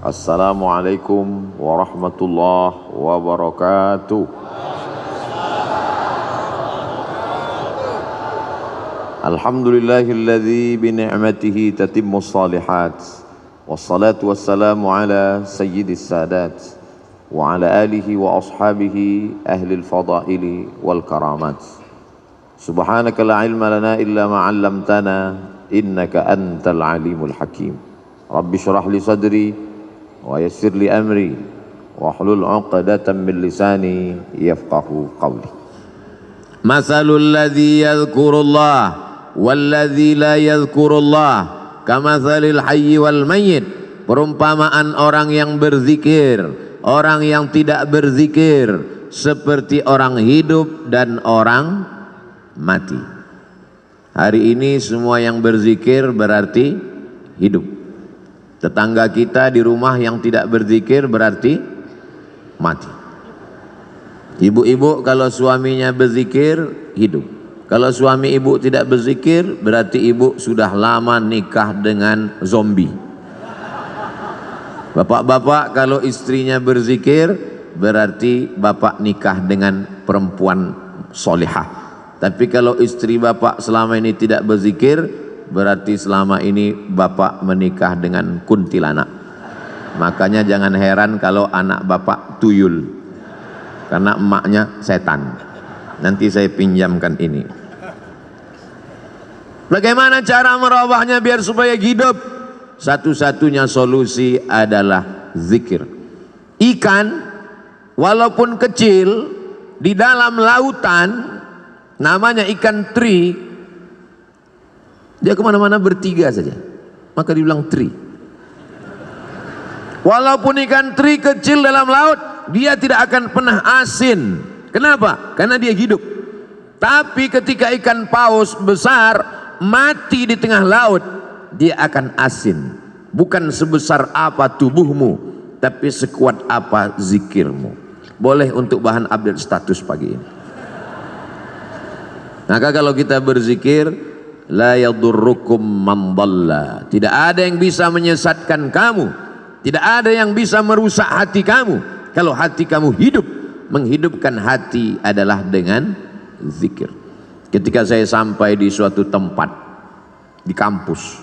Assalamualaikum warahmatullahi wabarakatuh. Alhamdulillahilladzi bi ni'matihi tatimmus shalihat. Wassalatu wassalamu ala sayyidis sadat wa ala alihi wa ashabihi ahlil fadaili wal karamat. Subhanaka la ilma lana illa ma 'allamtana innaka antal alimul hakim. Rabbi shrah li sadri wa yassir li amri wa hlul 'uqdatam min lisani yafqahu qawli. Masalul ladzi yadhkurullah walladzi la yadhkurullah kamatsalil hayyi wal mayyit. Perumpamaan orang yang berzikir, orang yang tidak berzikir, seperti orang hidup dan orang mati. Hari ini semua yang berzikir berarti hidup. Tetangga kita di rumah yang tidak berzikir berarti mati. Ibu-ibu kalau suaminya berzikir hidup. Kalau suami ibu tidak berzikir berarti ibu sudah lama nikah dengan zombie. Bapak-bapak kalau istrinya berzikir berarti bapak nikah dengan perempuan solihah. Tapi kalau istri bapak selama ini tidak berzikir berarti selama ini bapak menikah dengan kuntilanak. Makanya jangan heran kalau anak bapak tuyul, karena emaknya setan. Nanti saya pinjamkan ini. Bagaimana cara merubahnya biar supaya hidup? Satu-satunya solusi adalah zikir. Ikan walaupun kecil di dalam lautan, namanya ikan teri, dia kemana-mana bertiga saja, maka dibilang teri. Walaupun ikan teri kecil dalam laut, dia tidak akan pernah asin. Kenapa? Karena dia hidup. Tapi ketika ikan paus besar mati di tengah laut, dia akan asin. Bukan sebesar apa tubuhmu, tapi sekuat apa zikirmu. Boleh untuk bahan update status pagi ini. Maka kalau kita berzikir, la yadurrukum man dhalla. Tidak ada yang bisa menyesatkan kamu. Tidak ada yang bisa merusak hati kamu. Kalau hati kamu hidup, menghidupkan hati adalah dengan zikir. Ketika saya sampai di suatu tempat di kampus,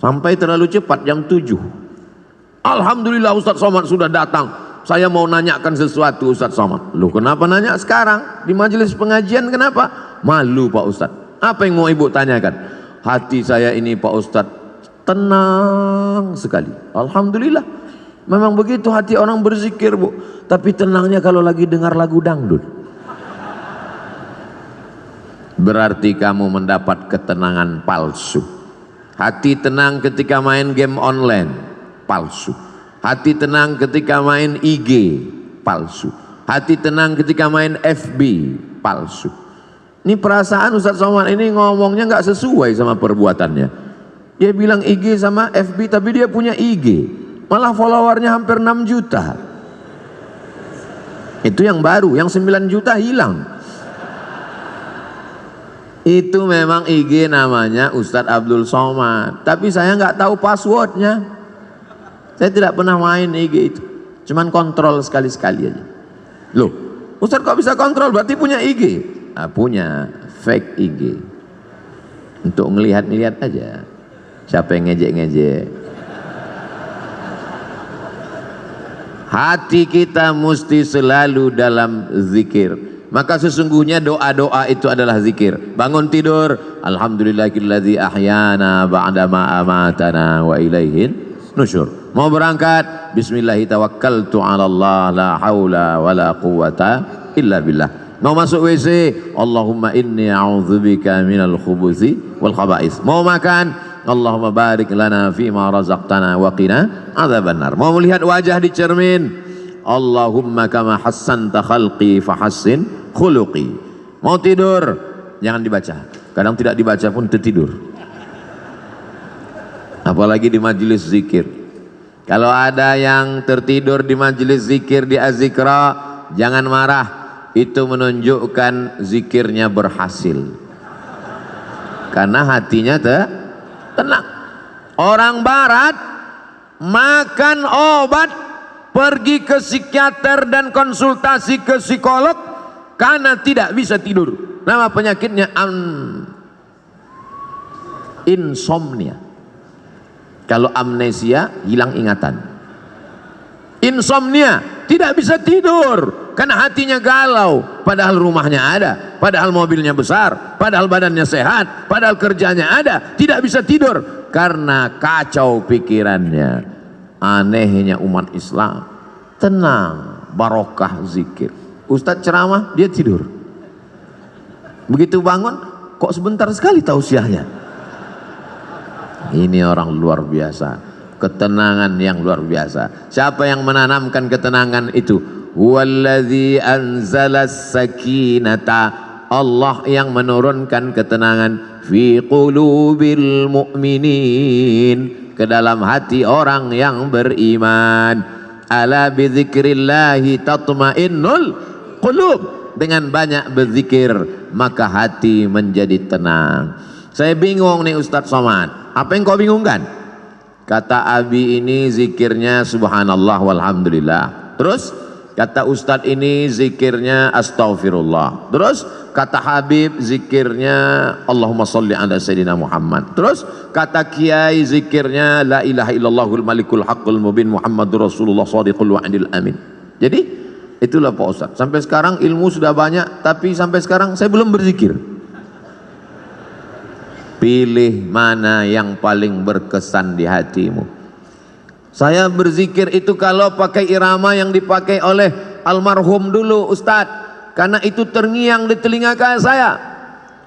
sampai terlalu cepat jam 7. Alhamdulillah Ustadz Somad sudah datang. Saya mau nanyakan sesuatu Ustadz Somad. Loh, kenapa nanya sekarang? Di majelis pengajian kenapa? Malu Pak Ustadz. Apa yang mau ibu tanyakan? Hati saya ini Pak Ustadz tenang sekali. Alhamdulillah. Memang begitu hati orang berzikir, Bu. Tapi tenangnya kalau lagi dengar lagu dangdut. Berarti kamu mendapat ketenangan palsu. Hati tenang ketika main game online, palsu. Hati tenang ketika main IG, palsu. Hati tenang ketika main FB, palsu. Ini perasaan Ustadz Somad ini ngomongnya nggak sesuai sama perbuatannya. Dia bilang IG sama FB, tapi dia punya IG. Malah followernya hampir 6 juta. Itu yang baru, yang 9 juta hilang. Itu memang IG namanya Ustadz Abdul Somad, tapi saya nggak tahu passwordnya. Saya tidak pernah main IG itu, cuman kontrol sekali-sekali aja. Loh, Ustadz kok bisa kontrol? Berarti punya IG? Nah, punya fake IG untuk ngelihat-ngelihat aja. Siapa yang ngejek-ngejek? Hati kita mesti selalu dalam zikir. Maka sesungguhnya doa-doa itu adalah zikir. Bangun tidur, alhamdulillahilladzi ahyana ba'dama amatana wa ilaihin nusyur. Mau berangkat, bismillahi tawakkaltu 'ala Allah la haula wala quwata illa billah. Mau masuk WC, Allahumma inni a'udzubika minal khubuthi wal khaba'is. Mau makan, Allahumma barik lana fima razaqtana wa qina adzabannar. Mau melihat wajah di cermin, Allahumma kama hassanta khalqi fahassin khuluqi. Mau tidur, jangan dibaca. Kadang tidak dibaca pun tertidur. Apalagi di majelis zikir. Kalau ada yang tertidur di majelis zikir di Az-Zikra, jangan marah. Itu menunjukkan zikirnya berhasil. Karena hatinya tenang. Orang barat makan obat, pergi ke psikiater dan konsultasi ke psikolog karena tidak bisa tidur. Nama penyakitnya insomnia. Kalau amnesia, hilang ingatan. Insomnia, tidak bisa tidur karena hatinya galau, padahal rumahnya ada, padahal mobilnya besar, padahal badannya sehat, padahal kerjanya ada, tidak bisa tidur karena kacau pikirannya. Anehnya umat Islam, tenang, barokah zikir. Ustadz ceramah, dia tidur. Begitu bangun, kok sebentar sekali tausiahnya. Ini orang luar biasa, ketenangan yang luar biasa. Siapa yang menanamkan ketenangan itu? Huwallazi anzalas sakinata, Allah yang menurunkan ketenangan fi qulubil mu'minin, ke dalam hati orang yang beriman. Ala bidzikrillahi tatmainnul qulub, dengan banyak berzikir maka hati menjadi tenang. Saya bingung nih Ustadz Somad, apa yang kau bingungkan? Kata Abi ini zikirnya subhanallah walhamdulillah. Terus kata Ustadz ini zikirnya astaghfirullah. Terus kata Habib zikirnya Allahumma salli ala Sayyidina Muhammad. Terus kata Kiai zikirnya la ilaha illallahul malikul haqqul mubin Muhammadur Rasulullah shadiqul wa'dil amin. Jadi itulah Pak Ustadz. Sampai sekarang ilmu sudah banyak, tapi sampai sekarang saya belum berzikir. Pilih mana yang paling berkesan di hatimu. Saya berzikir itu kalau pakai irama yang dipakai oleh almarhum dulu Ustadz, karena itu terngiang di telinga saya.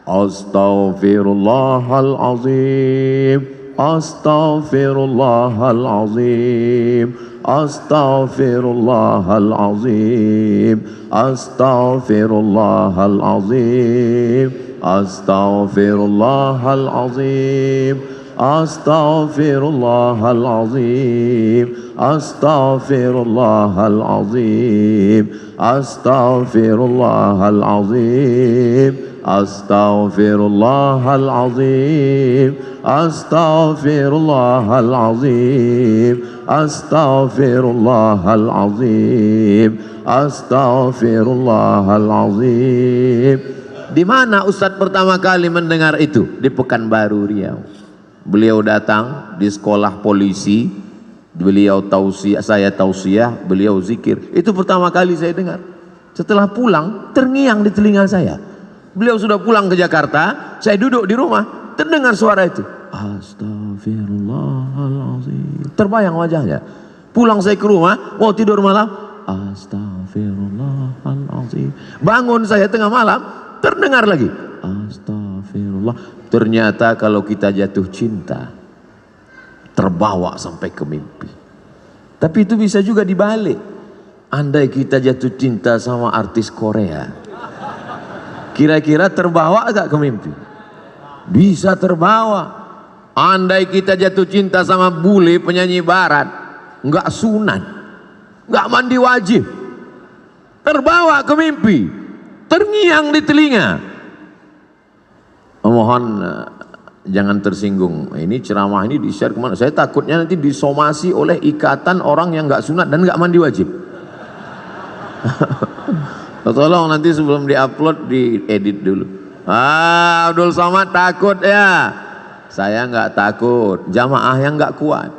Astaghfirullahalazim, astaghfirullahalazim, astaghfirullahalazim, astaghfirullahalazim, astaghfirullahalazim, astaghfirullahalazim, astaghfirullahalazim, astaghfirullahalazim, astaghfirullahalazim, astaghfirullahalazim, astaghfirullahalazim, astaghfirullahalazim. Di mana Ustadz pertama kali mendengar itu? Di Pekanbaru Riau. Beliau datang di sekolah polisi, beliau tausiah, saya tausiah, beliau zikir. Itu pertama kali saya dengar. Setelah pulang, terngiang di telinga saya. Beliau sudah pulang ke Jakarta, saya duduk di rumah, terdengar suara itu. Astaghfirullahaladzim. Terbayang wajahnya. Pulang saya ke rumah, mau tidur malam, astaghfirullahaladzim. Bangun saya tengah malam, terdengar lagi astagfirullah. Ternyata kalau kita jatuh cinta, terbawa sampai ke mimpi. Tapi itu bisa juga dibalik. Andai kita jatuh cinta sama artis Korea, kira-kira terbawa gak ke mimpi? Bisa terbawa. Andai kita jatuh cinta sama bule penyanyi barat, nggak sunat, nggak mandi wajib, terbawa ke mimpi, terngiang di telinga. Mohon jangan tersinggung. Ini ceramah ini di-share kemana? Saya takutnya nanti disomasi oleh ikatan orang yang nggak sunat dan nggak mandi wajib. Tolong nanti sebelum diupload diedit dulu. Abdul Somad takut ya? Saya nggak takut. Jamaah yang nggak kuat.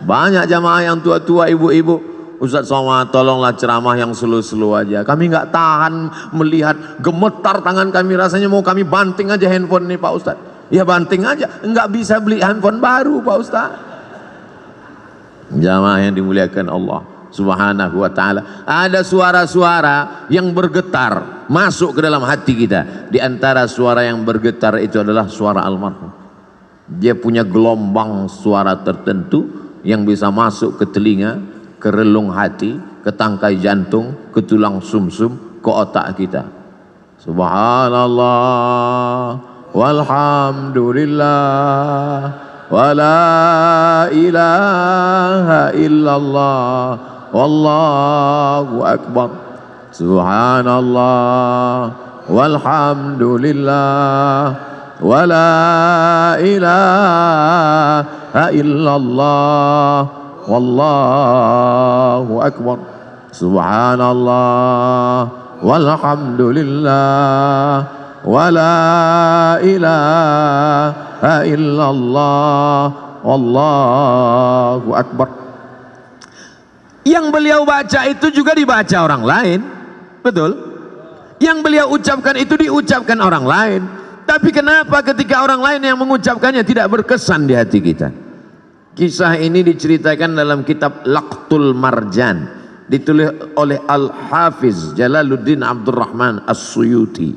Banyak jamaah yang tua-tua, ibu-ibu. Ustadz Somad tolonglah ceramah yang slow-slow aja. Kami nggak tahan melihat, gemetar tangan kami, rasanya mau kami banting aja handphone nih Pak Ustadz. Ya banting aja, nggak bisa beli handphone baru Pak Ustadz. Jamaah yang dimuliakan Allah Subhanahu wa ta'ala. Ada suara-suara yang bergetar masuk ke dalam hati kita. Di antara suara yang bergetar itu adalah suara almarhum. Dia punya gelombang suara tertentu yang bisa masuk ke telinga, ke relung hati, ke tangkai jantung, ke tulang sumsum, ke otak kita. Subhanallah walhamdulillah wala ilaha illallah wallahu akbar. Subhanallah walhamdulillah wala ilaha illallah wallahu akbar, subhanallah walhamdulillah wala ilaha illallah wallahu akbar. Yang beliau baca itu juga dibaca orang lain, betul? Yang beliau ucapkan itu diucapkan orang lain. Tapi kenapa ketika orang lain yang mengucapkannya tidak berkesan di hati kita? Kisah ini diceritakan dalam kitab Laqtul Marjan, ditulis oleh Al-Hafiz Jalaluddin Abdurrahman As-Suyuti,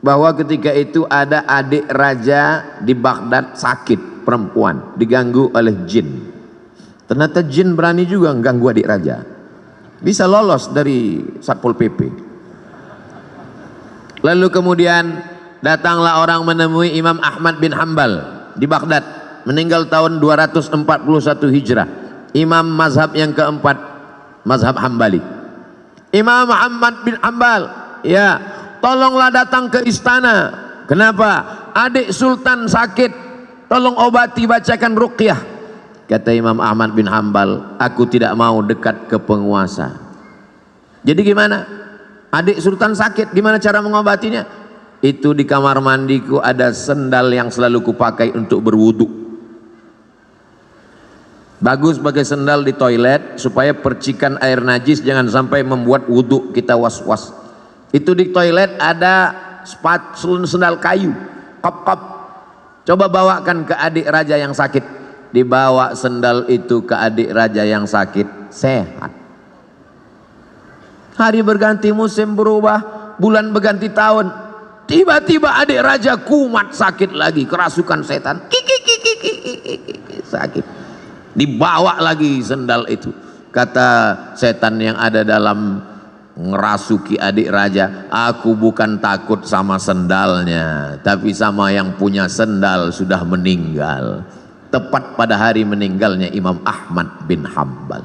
bahwa ketika itu ada adik raja di Baghdad sakit, perempuan, diganggu oleh jin. Ternyata jin berani juga mengganggu adik raja, bisa lolos dari Satpol PP. Lalu kemudian datanglah orang menemui Imam Ahmad bin Hanbal di Baghdad, meninggal tahun 241 Hijrah, imam mazhab yang keempat, mazhab Hambali. Imam Ahmad bin Hanbal, ya, tolonglah datang ke istana. Kenapa? Adik sultan sakit, tolong obati, bacakan ruqyah. Kata Imam Ahmad bin Hanbal, aku tidak mau dekat ke penguasa. Jadi gimana? Adik sultan sakit, gimana cara mengobatinya? Itu di kamar mandiku ada sendal yang selalu kupakai untuk berwudu. Bagus pakai sendal di toilet supaya percikan air najis jangan sampai membuat wudu kita was-was. Itu di toilet ada sendal kayu, kop-kop. Coba bawakan ke adik raja yang sakit. Dibawa sendal itu ke adik raja yang sakit, sehat. Hari berganti, musim berubah, bulan berganti tahun, tiba-tiba adik raja kumat sakit lagi, kerasukan setan, sakit. Dibawa lagi sendal itu. Kata setan yang ada dalam ngerasuki adik raja, aku bukan takut sama sendalnya, tapi sama yang punya sendal sudah meninggal. Tepat pada hari meninggalnya Imam Ahmad bin Hanbal.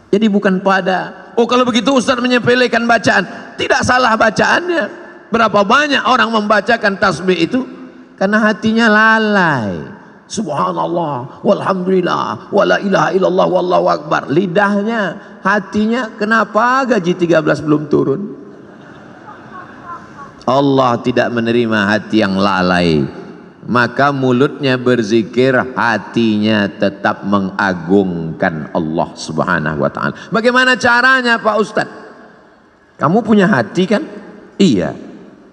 Jadi bukan pada, oh kalau begitu Ustaz menyepelekan bacaan. Tidak salah bacaannya. Berapa banyak orang membacakan tasbih itu karena hatinya lalai. Subhanallah, walhamdulillah, wala ilaha illallah, wallahu akbar. Lidahnya, hatinya, kenapa gaji 13 belum turun? Allah tidak menerima hati yang lalai. Maka mulutnya berzikir, hatinya tetap mengagungkan Allah Subhanahu wa ta'ala. Bagaimana caranya Pak Ustadz? Kamu punya hati kan? Iya.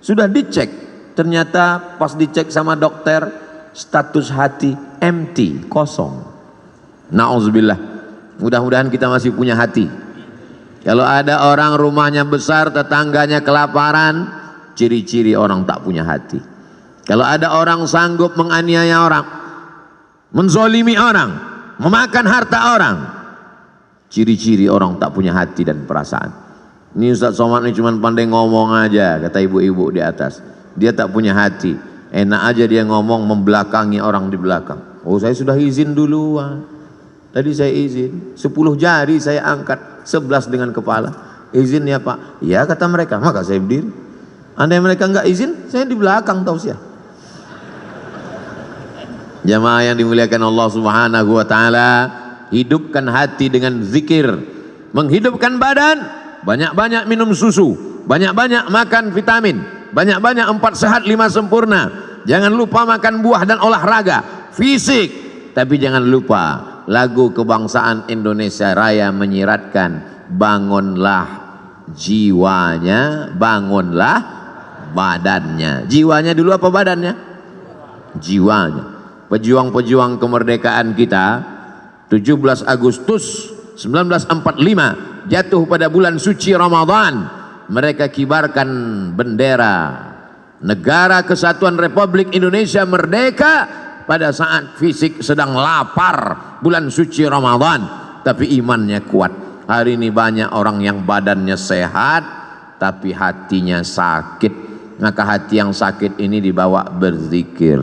Sudah dicek. Ternyata pas dicek sama dokter, status hati empty, kosong. Na'udzubillah. Mudah-mudahan kita masih punya hati. Kalau ada orang rumahnya besar, tetangganya kelaparan, ciri-ciri orang tak punya hati. Kalau ada orang sanggup menganiaya orang, menzolimi orang, memakan harta orang, ciri-ciri orang tak punya hati dan perasaan. Ini Ustaz Somad ini cuma pandai ngomong aja, kata ibu-ibu di atas. Dia tak punya hati. Enak aja dia ngomong membelakangi orang di belakang. Oh, saya sudah izin duluan. Tadi saya izin, 10 jari saya angkat, 11 dengan kepala. Izin ya Pak. Ya kata mereka, maka saya berdiri. Andai mereka enggak izin, saya di belakang tausiah. Jamaah yang dimuliakan Allah Subhanahu wa ta'ala, hidupkan hati dengan zikir. Menghidupkan badan, banyak-banyak minum susu, banyak-banyak makan vitamin, banyak-banyak 4 sehat 5 sempurna. Jangan lupa makan buah dan olahraga fisik. Tapi jangan lupa lagu kebangsaan Indonesia Raya menyiratkan, bangunlah jiwanya, bangunlah badannya. Jiwanya dulu apa badannya? Jiwanya. Pejuang-pejuang kemerdekaan kita 17 Agustus 1945 jatuh pada bulan suci Ramadan. Mereka kibarkan bendera Negara Kesatuan Republik Indonesia merdeka pada saat fisik sedang lapar bulan suci Ramadan, tapi imannya kuat. Hari ini banyak orang yang badannya sehat tapi hatinya sakit. Maka hati yang sakit ini dibawa berzikir.